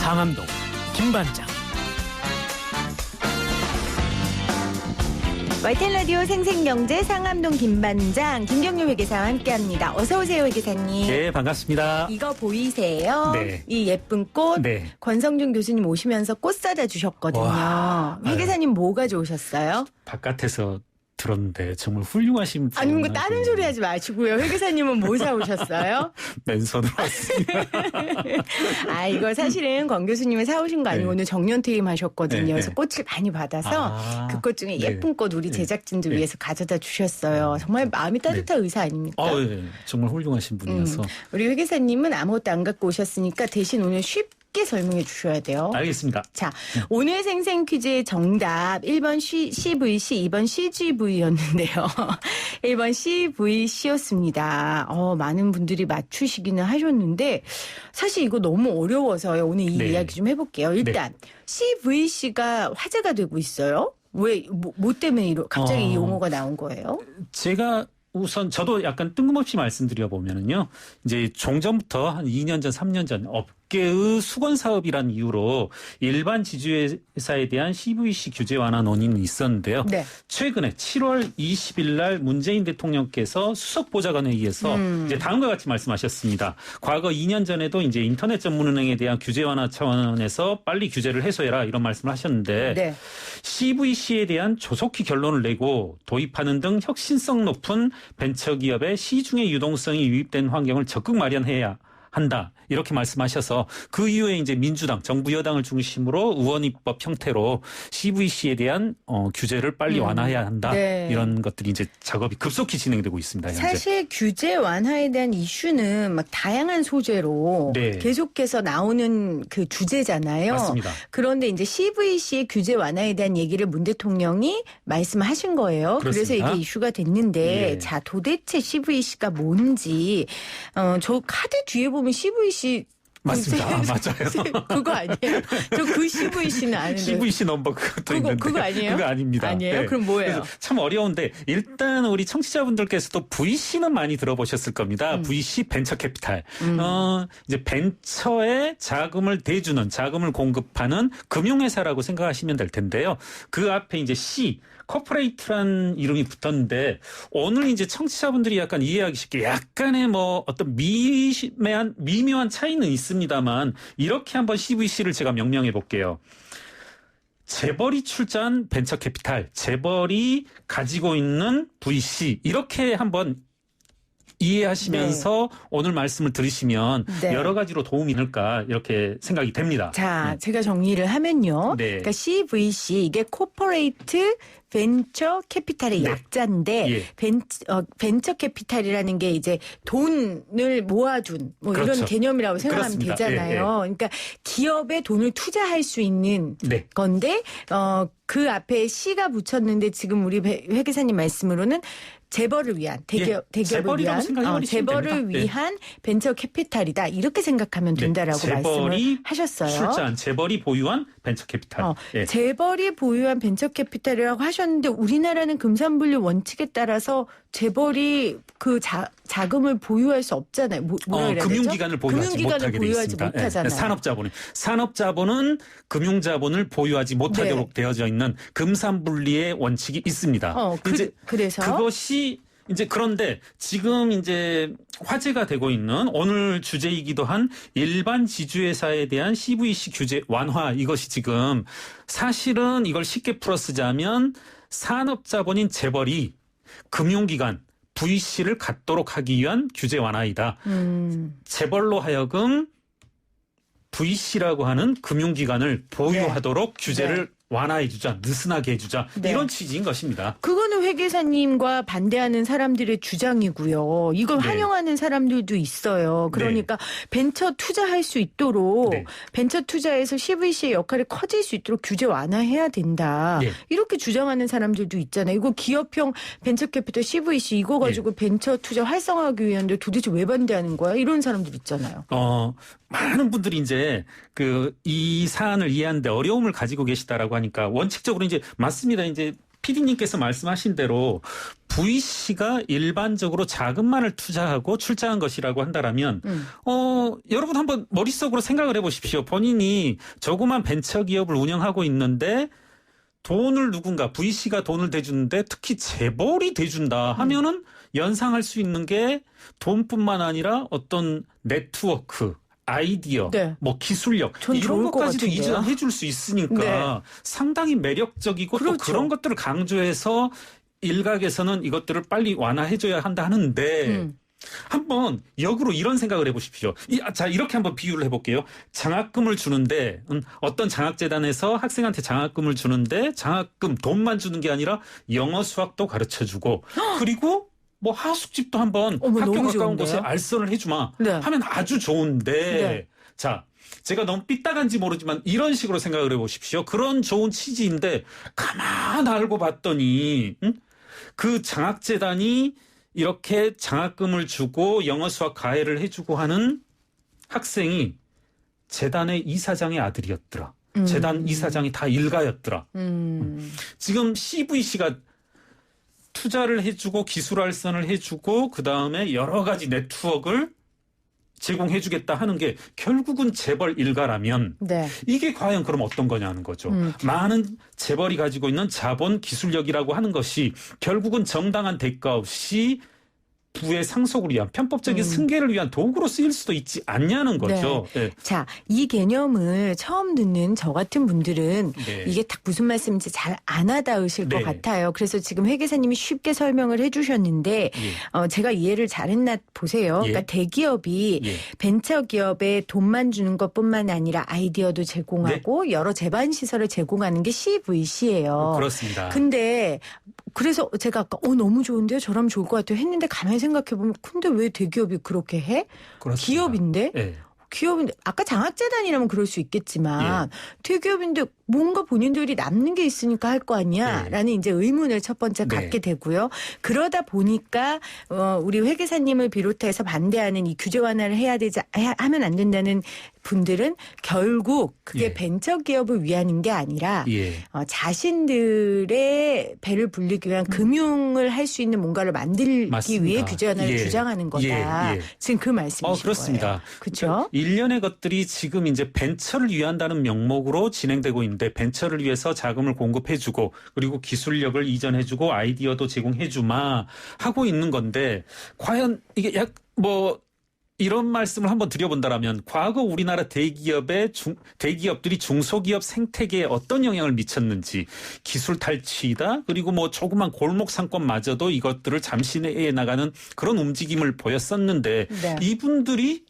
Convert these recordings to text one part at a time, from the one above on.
상암동 김반장. YTN 라디오 생생경제 상암동 김반장 김경률 회계사와 함께합니다. 어서 오세요, 회계사님. 네, 반갑습니다. 이거 보이세요? 네. 이 예쁜 꽃. 네. 권성준 교수님 오시면서 꽃 사다 주셨거든요. 와, 회계사님 뭐 가져오셨어요? 바깥에서 들었는데 정말 훌륭하신 분. 아니, 뭐 다른 소리 하지 마시고요. 회계사님은 뭐 사오셨어요? 맨손으로 왔습니다. 아, 이거 사실은 권 교수님이 사오신 거 아니고 네. 오늘 정년퇴임 하셨거든요. 네, 그래서 네. 꽃을 많이 받아서 그 꽃 중에 네. 예쁜 꽃 우리 제작진들 네. 위해서 가져다 주셨어요. 정말 마음이 따뜻한 의사 아닙니까? 네. 정말 훌륭하신 분이어서. 우리 회계사님은 아무것도 안 갖고 오셨으니까 대신 오늘 쉽게 설명해 주셔야 돼요. 알겠습니다. 자, 오늘 생생 퀴즈의 정답 1번 CVC, 2번 CGV였는데요. 1번 CVC였습니다. 많은 분들이 맞추시기는 하셨는데 사실 이거 너무 어려워서요. 오늘 이 네. 이야기 좀 해볼게요. 일단 CVC가 화제가 되고 있어요. 왜, 뭐 때문에 갑자기 이 용어가 나온 거예요? 제가 우선 저도 약간 뜬금없이 말씀드려 보면은요. 이제 종전부터 한 2년 전, 3년 전 업계의 수건 사업이란 이유로 일반 지주회사에 대한 CVC 규제 완화 논의는 있었는데요. 네. 최근에 7월 20일 날 문재인 대통령께서 수석 보좌관에 의해서 이제 다음과 같이 말씀하셨습니다. 과거 2년 전에도 이제 인터넷 전문은행에 대한 규제 완화 차원에서 빨리 규제를 해소해라 이런 말씀을 하셨는데 네. CVC에 대한 조속히 결론을 내고 도입하는 등 혁신성 높은 벤처기업의 시중의 유동성이 유입된 환경을 적극 마련해야 한다. 이렇게 말씀하셔서 그 이후에 이제 민주당, 정부 여당을 중심으로 의원입법 형태로 CVC에 대한 규제를 빨리 완화해야 한다. 네. 이런 것들이 이제 작업이 급속히 진행되고 있습니다. 현재. 사실 규제 완화에 대한 이슈는 막 다양한 소재로 네. 계속해서 나오는 그 주제잖아요. 맞습니다. 그런데 이제 CVC의 규제 완화에 대한 얘기를 문 대통령이 말씀하신 거예요. 그래서 그렇습니다. 이게 이슈가 됐는데 예. 자, 도대체 CVC가 뭔지 저 카드 뒤에 보면 CVC 맞습니다. 맞아요. 그거 아니에요? 저 그 CVC는 아는데. CVC 넘버 그것도 있는데. 그거 아니에요? 그거 아닙니다. 아니에요? 네. 그럼 뭐예요? 그래서 참 어려운데 일단 우리 청취자분들께서도 VC는 많이 들어보셨을 겁니다. VC 벤처 캐피탈. 이제 벤처에 자금을 대주는 자금을 공급하는 금융회사라고 생각하시면 될 텐데요. 그 앞에 이제 C 코퍼레이트란 이름이 붙었는데 오늘 이제 청취자분들이 약간 이해하기 쉽게 약간의 뭐 어떤 미묘한 차이는 있습니다만 이렇게 한번 CVC를 제가 명명해 볼게요. 재벌이 출자한 벤처 캐피탈, 재벌이 가지고 있는 VC 이렇게 한번 이해하시면서 오늘 말씀을 들으시면 네. 여러 가지로 도움이 될까 이렇게 생각이 됩니다. 자, 제가 정리를 하면요. 네. 그러니까 CVC 이게 코퍼레이트 벤처 캐피탈의 네. 약자인데 예. 벤처 캐피탈이라는 게 이제 돈을 모아둔 뭐 그렇죠. 이런 개념이라고 생각하면 그렇습니다. 되잖아요. 예, 예. 그러니까 기업에 돈을 투자할 수 있는 네. 건데 그 앞에 C가 붙였는데 지금 우리 회계사님 말씀으로는 재벌을 위한 대기업을 재벌이라고 위한 생각해버리시면 재벌을 됩니다. 위한 벤처 캐피탈이다 이렇게 생각하면 된다라고 말씀을 재벌이 하셨어요. 출자한 재벌이 보유한 벤처 캐피탈. 예. 재벌이 보유한 벤처 캐피탈이라고 하셨는데 우리나라는 금산분류 원칙에 따라서 재벌이 그 자금을 보유할 수 없잖아요. 뭐라 그래야 금융기관을 되죠? 보유하지 금융기관을 못하게 돼 보유하지 있습니다. 못하잖아요. 산업자본은 금융자본을 보유하지 못하도록 네. 되어져 있는 금산분리의 원칙이 있습니다. 그래서 그것이 이제 그런데 지금 이제 화제가 되고 있는 오늘 주제이기도 한 일반 지주회사에 대한 CVC 규제 완화 이것이 지금 사실은 이걸 쉽게 풀어 쓰자면 산업자본인 재벌이 금융기관 VC를 갖도록 하기 위한 규제 완화이다. 재벌로 하여금 VC라고 하는 금융기관을 보유하도록 규제를 완화해주자, 느슨하게 해주자 이런 취지인 것입니다. 그거는 회계사님과 반대하는 사람들의 주장이고요. 이걸 환영하는 사람들도 있어요. 그러니까 벤처 투자할 수 있도록 벤처 투자에서 CVC의 역할이 커질 수 있도록 규제 완화해야 된다. 이렇게 주장하는 사람들도 있잖아요. 이거 기업형 벤처 캐피탈 CVC 이거 가지고 벤처 투자 활성화하기 위한데 도대체 왜 반대하는 거야? 이런 사람들 있잖아요. 많은 분들이 이제 이 사안을 이해하는데 어려움을 가지고 계시다라고 하니까 원칙적으로 이제 맞습니다. 이제 PD님께서 말씀하신 대로 VC가 일반적으로 자금만을 투자하고 출자한 것이라고 한다라면 여러분 한번 머릿속으로 생각을 해보십시오. 본인이 조그만 벤처기업을 운영하고 있는데 돈을 누군가 VC가 돈을 대주는데 특히 재벌이 대준다 하면은 연상할 수 있는 게 돈뿐만 아니라 어떤 네트워크, 아이디어, 네. 뭐 기술력 이런 것까지도 이전해 줄 수 있으니까 네. 상당히 매력적이고 그렇죠. 또 그런 것들을 강조해서 일각에서는 이것들을 빨리 완화해줘야 한다 하는데 한번 역으로 이런 생각을 해보십시오. 자, 이렇게 한번 비유를 해볼게요. 장학금을 주는데 어떤 장학재단에서 학생한테 장학금을 주는데 장학금 돈만 주는 게 아니라 영어 수학도 가르쳐주고 그리고 뭐 하숙집도 한번 학교 가까운 좋은데요? 곳에 알선을 해주마 네. 하면 아주 좋은데 네. 자, 제가 너무 삐딱한지 모르지만 이런 식으로 생각을 해보십시오. 그런 좋은 취지인데 가만 알고 봤더니 그 장학재단이 이렇게 장학금을 주고 영어 수학 가해를 해주고 하는 학생이 재단의 이사장의 아들이었더라. 재단 이사장이 다 일가였더라. 지금 CVC가 투자를 해주고 기술 알선을 해주고 그다음에 여러 가지 네트워크를 제공해주겠다 하는 게 결국은 재벌 일가라면 네. 이게 과연 그럼 어떤 거냐는 거죠. 많은 재벌이 가지고 있는 자본 기술력이라고 하는 것이 결국은 정당한 대가 없이 부의 상속을 위한 편법적인 승계를 위한 도구로 쓰일 수도 있지 않냐는 거죠. 네. 네. 자, 이 개념을 처음 듣는 저 같은 분들은 네. 이게 딱 무슨 말씀인지 잘 안 와닿으실 네. 것 같아요. 그래서 지금 회 계사님이 쉽게 설명을 해 주셨는데 제가 이해를 잘했나 보세요. 예. 그러니까 대기업이 예. 벤처기업에 돈만 주는 것뿐만 아니라 아이디어도 제공하고 여러 제반 시설을 제공하는 게 CVC예요. 그렇습니다. 근데 그래서 제가 아까 너무 좋은데요. 저라면 좋을 것 같아요. 했는데 가만히 생각해보면 근데 왜 대기업이 그렇게 해? 그렇습니다. 기업인데? 네. 기업인데 아까 장학재단이라면 그럴 수 있겠지만 대기업인데 뭔가 본인들이 남는 게 있으니까 할 거 아니야라는 이제 의문을 첫 번째 갖게 되고요. 그러다 보니까 우리 회 계사님을 비롯해서 반대하는 이 규제 완화를 하면 안 된다는 분들은 결국 그게 벤처기업을 위하는 게 아니라 자신들의 배를 불리기 위한 금융을 할 수 있는 뭔가를 만들기 맞습니다. 위해 규제 완화를 주장하는 거다. 지금 그 말씀이신 그렇습니다. 거예요. 그렇죠? 일련의 것들이 지금 이제 벤처를 위한다는 명목으로 진행되고 있는데 벤처를 위해서 자금을 공급해주고 그리고 기술력을 이전해주고 아이디어도 제공해주마 하고 있는 건데 과연 이게 이런 말씀을 한번 드려본다라면 과거 우리나라 대기업들이 중소기업 생태계에 어떤 영향을 미쳤는지 기술 탈취다 그리고 뭐 조그만 골목 상권마저도 이것들을 잠시내에 나가는 그런 움직임을 보였었는데 이분들이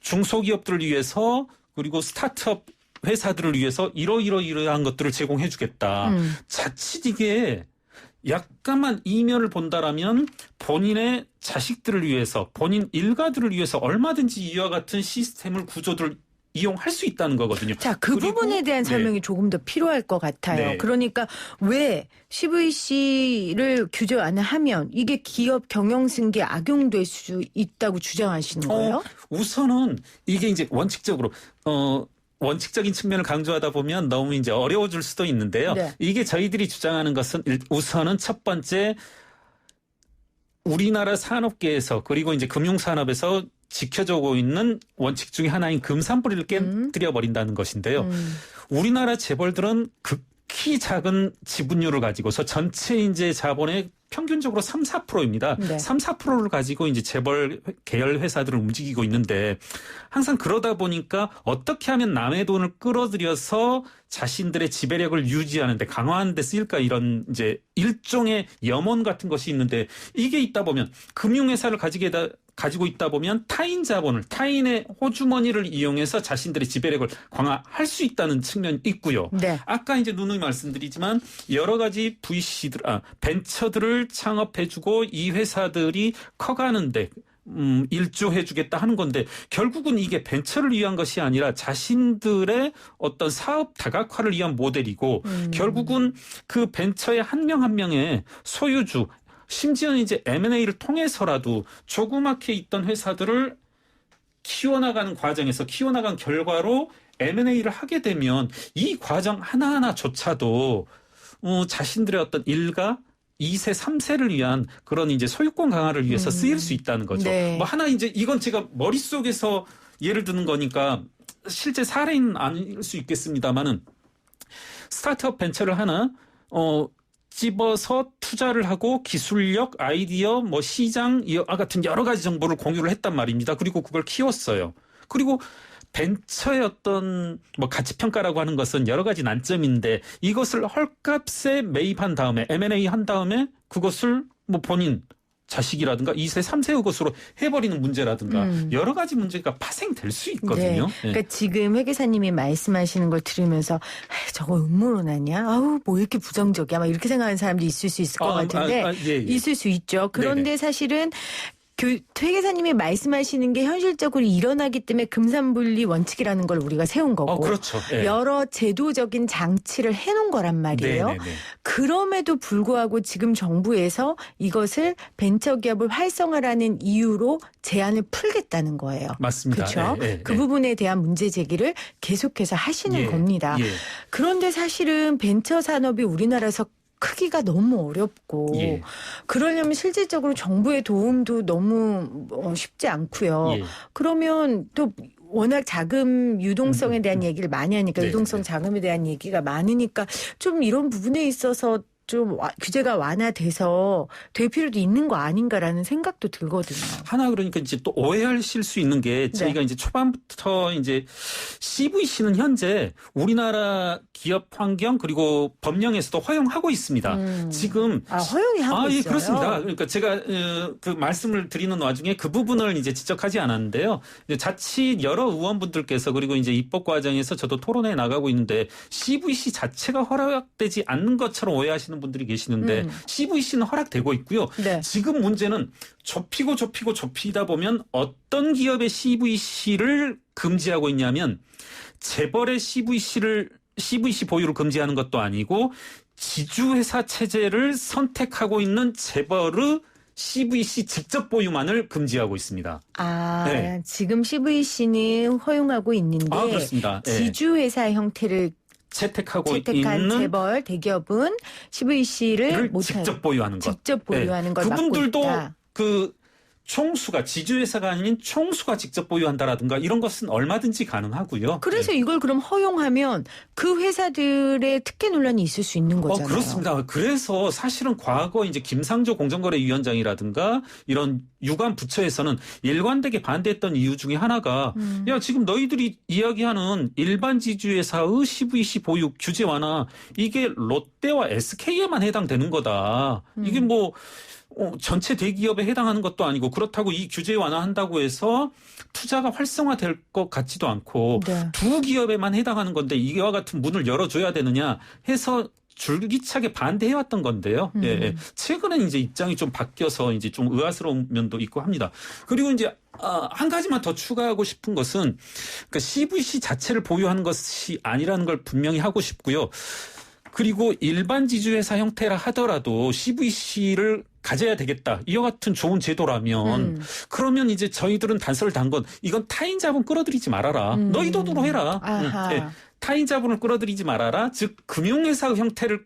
중소기업들을 위해서 그리고 스타트업 회사들을 위해서 이러한 것들을 제공해 주겠다. 자칫 이게 약간만 이면을 본다라면 본인의 자식들을 위해서 본인 일가들을 위해서 얼마든지 이와 같은 시스템을 구조들을 이용할 수 있다는 거거든요. 자, 그 부분에 대한 설명이 조금 더 필요할 것 같아요. 그러니까 왜 CVC를 규제 완화하면 이게 기업 경영승계에 악용될 수 있다고 주장하시는 거예요? 우선은 이게 이제 원칙적인 측면을 강조하다 보면 너무 이제 어려워질 수도 있는데요. 이게 저희들이 주장하는 것은 우선은 첫 번째 우리나라 산업계에서 그리고 이제 금융산업에서 지켜지고 있는 원칙 중에 하나인 금산뿌리를 깨뜨려 버린다는 것인데요. 우리나라 재벌들은 극히 작은 지분율을 가지고서 전체 이제 자본의 평균적으로 3, 4%입니다. 3, 4%를 가지고 이제 재벌 계열 회사들을 움직이고 있는데 항상 그러다 보니까 어떻게 하면 남의 돈을 끌어들여서 자신들의 지배력을 유지하는데 강화하는 데 쓰일까 이런 이제 일종의 염원 같은 것이 있는데 이게 있다 보면 금융회사를 가지고 있다 보면 타인 자본을 타인의 호주머니를 이용해서 자신들의 지배력을 강화할 수 있다는 측면이 있고요. 아까 이제 누누이 말씀드리지만 여러 가지 벤처들을 창업해주고 이 회사들이 커가는데 일조해주겠다 하는 건데 결국은 이게 벤처를 위한 것이 아니라 자신들의 어떤 사업 다각화를 위한 모델이고 결국은 그 벤처의 한 명 한 명의 소유주 심지어는 이제 M&A를 통해서라도 조그맣게 있던 회사들을 키워나가는 과정에서 키워나간 결과로 M&A를 하게 되면 이 과정 하나하나조차도 자신들의 어떤 일가 2세, 3세를 위한 그런 이제 소유권 강화를 위해서 쓰일 수 있다는 거죠. 네. 뭐 하나 이제 이건 제가 머릿속에서 예를 드는 거니까 실제 사례는 아닐 수 있겠습니다만은 스타트업 벤처를 하나 집어서 투자를 하고 기술력, 아이디어, 뭐 시장 이와 같은 여러 가지 정보를 공유를 했단 말입니다. 그리고 그걸 키웠어요. 그리고 벤처의 어떤 뭐 가치 평가라고 하는 것은 여러 가지 난점인데 이것을 헐값에 매입한 다음에 M&A 한 다음에 그것을 뭐 본인 자식이라든가 2세, 3세의 것으로 해버리는 문제라든가 여러 가지 문제가 파생될 수 있거든요. 네. 그러니까 지금 회계사님이 말씀하시는 걸 들으면서 저거 음모론 아니야? 아우 뭐 이렇게 부정적이야? 막 이렇게 생각하는 사람도 있을 수 있을 것 같은데 예. 있을 수 있죠. 그런데 네네. 사실은 회계사님이 말씀하시는 게 현실적으로 일어나기 때문에 금산분리 원칙이라는 걸 우리가 세운 거고 그렇죠. 예. 여러 제도적인 장치를 해놓은 거란 말이에요. 네네네. 그럼에도 불구하고 지금 정부에서 이것을 벤처기업을 활성화라는 이유로 제한을 풀겠다는 거예요. 맞습니다. 그렇죠. 예, 예, 그 예. 부분에 대한 문제 제기를 계속해서 하시는 겁니다. 예. 그런데 사실은 벤처 산업이 우리나라에서 크기가 너무 어렵고 예. 그러려면 실질적으로 정부의 도움도 너무 쉽지 않고요. 예. 그러면 또 워낙 자금 유동성에 대한 얘기를 많이 하니까 네, 유동성 네. 자금에 대한 얘기가 많으니까 좀 이런 부분에 있어서 좀 규제가 완화돼서 될 필요도 있는 거 아닌가라는 생각도 들거든요. 하나 그러니까 이제 또 오해하실 수 있는 게 저희가 이제 초반부터 이제 CVC는 현재 우리나라 기업 환경 그리고 법령에서도 허용하고 있습니다. 지금 허용이 하고 예, 있어요. 그렇습니다. 그러니까 제가 그 말씀을 드리는 와중에 그 부분을 이제 지적하지 않았는데요. 이제 자칫 여러 의원분들께서 그리고 이제 입법 과정에서 저도 토론회 나가고 있는데 CVC 자체가 허락되지 않는 것처럼 오해하시는 분들이 계시는데 CVC는 허락되고 있고요. 네. 지금 문제는 좁히다 보면 어떤 기업의 CVC를 금지하고 있냐면 재벌의 CVC 보유를 금지하는 것도 아니고 지주회사 체제를 선택하고 있는 재벌의 CVC 직접 보유만을 금지하고 있습니다. 네. 지금 CVC는 허용하고 있는데 그렇습니다. 네. 지주회사 형태를 채택한 있는 재벌 대기업은 CVC를 직접 보유하는 것. 직접 보유하는 걸 막고 그분들도 있다. 그 총수가 지주회사가 아닌 총수가 직접 보유한다라든가 이런 것은 얼마든지 가능하고요. 그래서 이걸 그럼 허용하면 그 회사들의 특혜 논란이 있을 수 있는 거잖아요. 그렇습니다. 그래서 사실은 과거 이제 김상조 공정거래위원장이라든가 이런 유관 부처에서는 일관되게 반대했던 이유 중에 하나가 야 지금 너희들이 이야기하는 일반 지주회사의 CVC 보유 규제 완화 이게 롯데와 SK에만 해당되는 거다. 이게 뭐 전체 대기업에 해당하는 것도 아니고 그렇다고 이 규제 완화한다고 해서 투자가 활성화될 것 같지도 않고 네. 두 기업에만 해당하는 건데 이와 같은 문을 열어줘야 되느냐 해서 줄기차게 반대해왔던 건데요. 예. 최근에 이제 입장이 좀 바뀌어서 이제 좀 의아스러운 면도 있고 합니다. 그리고 이제 한 가지만 더 추가하고 싶은 것은 그러니까 CVC 자체를 보유하는 것이 아니라는 걸 분명히 하고 싶고요. 그리고 일반 지주회사 형태라 하더라도 CVC를 가져야 되겠다. 이와 같은 좋은 제도라면 그러면 이제 저희들은 단서를 단 건 이건 타인 자본 끌어들이지 말아라. 너희 돈으로 해라. 네. 타인 자본을 끌어들이지 말아라. 즉 금융회사 형태를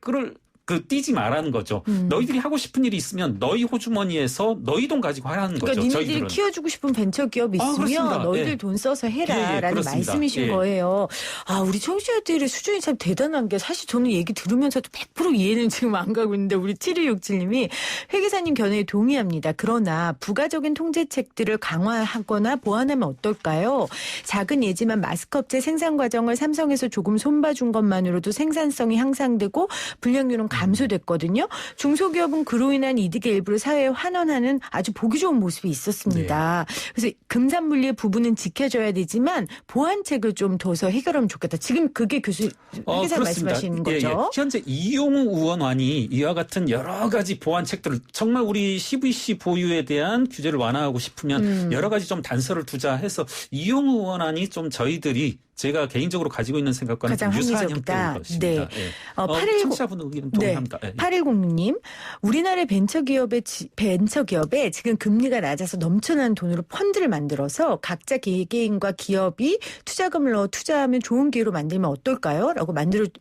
띄지 말라는 거죠. 너희들이 하고 싶은 일이 있으면 너희 호주머니에서 너희 돈 가지고 하라는 거죠. 그러니까 니네들이 저희들은. 키워주고 싶은 벤처기업 있으면 그렇습니다. 너희들 예. 돈 써서 해라라는 그렇습니다. 말씀이신 거예요. 우리 청취자들의 수준이 참 대단한 게 사실 저는 얘기 들으면서도 100% 이해는 지금 안 가고 있는데 우리 7267님이 회계사님 견해에 동의합니다. 그러나 부가적인 통제책들을 강화하거나 보완하면 어떨까요? 작은 예지만 마스크업체 생산 과정을 삼성에서 조금 손봐준 것만으로도 생산성이 향상되고 불량률은 감소됐거든요. 중소기업은 그로 인한 이득의 일부를 사회에 환원하는 아주 보기 좋은 모습이 있었습니다. 그래서 금산분리의 부분은 지켜줘야 되지만 보완책을 좀 둬서 해결하면 좋겠다. 지금 그게 회계사 말씀하시는 거죠? 현재 이용우 의원안이 이와 같은 여러 가지 보완책들을 정말 우리 CVC 보유에 대한 규제를 완화하고 싶으면 여러 가지 좀 단서를 두자 해서 이용우 의원안이 좀 저희들이 제가 개인적으로 가지고 있는 생각과는 가장 유사한 합리적이다. 형태인 것입니다. 네. 예. 810 청취자분 의견 동의합니다. 예. 8106님, 우리나라의 벤처기업에 지금 금리가 낮아서 넘쳐나는 돈으로 펀드를 만들어서 각자 개개인과 기업이 투자금을 넣어 투자하면 좋은 기회로 만들면 어떨까요? 라고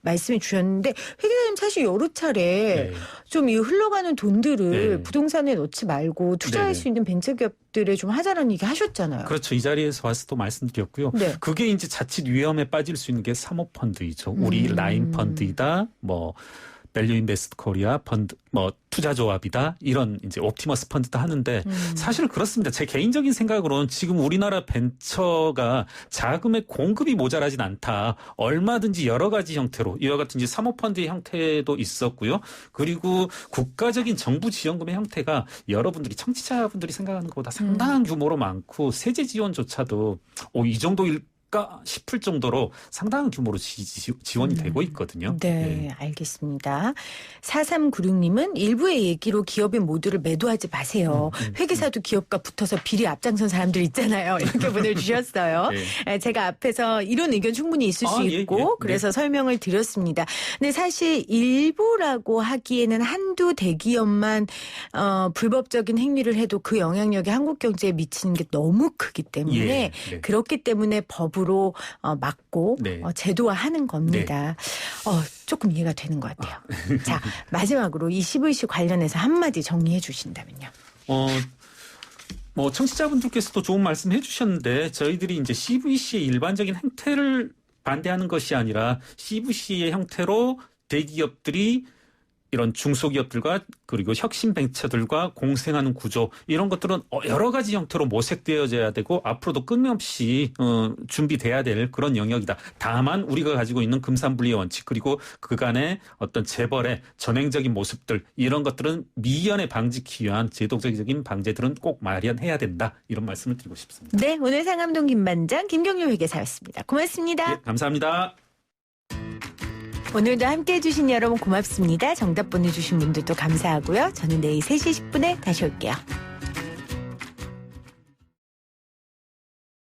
말씀해 주셨는데, 회 기자님 사실 여러 차례 네. 좀 이 흘러가는 돈들을 네. 부동산에 넣지 말고 투자할 네네. 수 있는 벤처기업들에 좀 하자는 얘기 하셨잖아요. 그렇죠. 이 자리에서 와서도 말씀드렸고요. 네. 그게 이제 자칫 위험에 빠질 수 있는 게 사모펀드이죠. 우리 라인 펀드이다, 뭐 밸류 인베스트 코리아 펀드, 뭐 투자조합이다, 이런 이제 옵티머스 펀드다 하는데 사실 그렇습니다. 제 개인적인 생각으로는 지금 우리나라 벤처가 자금의 공급이 모자라진 않다. 얼마든지 여러 가지 형태로 이와 같은 이제 사모펀드의 형태도 있었고요. 그리고 국가적인 정부 지원금의 형태가 여러분들이 청취자분들이 생각하는 것보다 상당한 규모로 많고 세제 지원조차도 이 정도일 싶을 정도로 상당한 규모로 지원이 되고 있거든요. 네, 알겠습니다. 4396님은 일부의 얘기로 기업인 모두를 매도하지 마세요. 회계사도 기업과 붙어서 비리 앞장선 사람들 있잖아요. 이렇게 보내주셨어요. 네. 제가 앞에서 이런 의견 충분히 있을 수 있고 그래서 설명을 드렸습니다. 근데 사실 일부라고 하기에는 한두 대기업만 불법적인 행위를 해도 그 영향력이 한국 경제에 미치는 게 너무 크기 때문에 그렇기 때문에 법으로 막고 제도화하는 겁니다. 조금 이해가 되는 것 같아요. 자, 마지막으로 이 CVC 관련해서 한마디 정리해 주신다면요. 뭐 청취자분들께서도 좋은 말씀 해주셨는데 저희들이 이제 CVC의 일반적인 행태를 반대하는 것이 아니라 CVC의 형태로 대기업들이 이런 중소기업들과 그리고 혁신 벤처들과 공생하는 구조, 이런 것들은 여러 가지 형태로 모색되어져야 되고 앞으로도 끊임없이 준비돼야 될 그런 영역이다. 다만 우리가 가지고 있는 금산분리의 원칙, 그리고 그간의 어떤 재벌의 전횡적인 모습들, 이런 것들은 미연에 방지하기 위한 제도적인 방제들은 꼭 마련해야 된다. 이런 말씀을 드리고 싶습니다. 네, 오늘 상암동 김반장 김경률 회계사였습니다. 고맙습니다. 네, 감사합니다. 오늘도 함께해 주신 여러분 고맙습니다. 정답 보내주신 분들도 감사하고요. 저는 내일 3시 10분에 다시 올게요.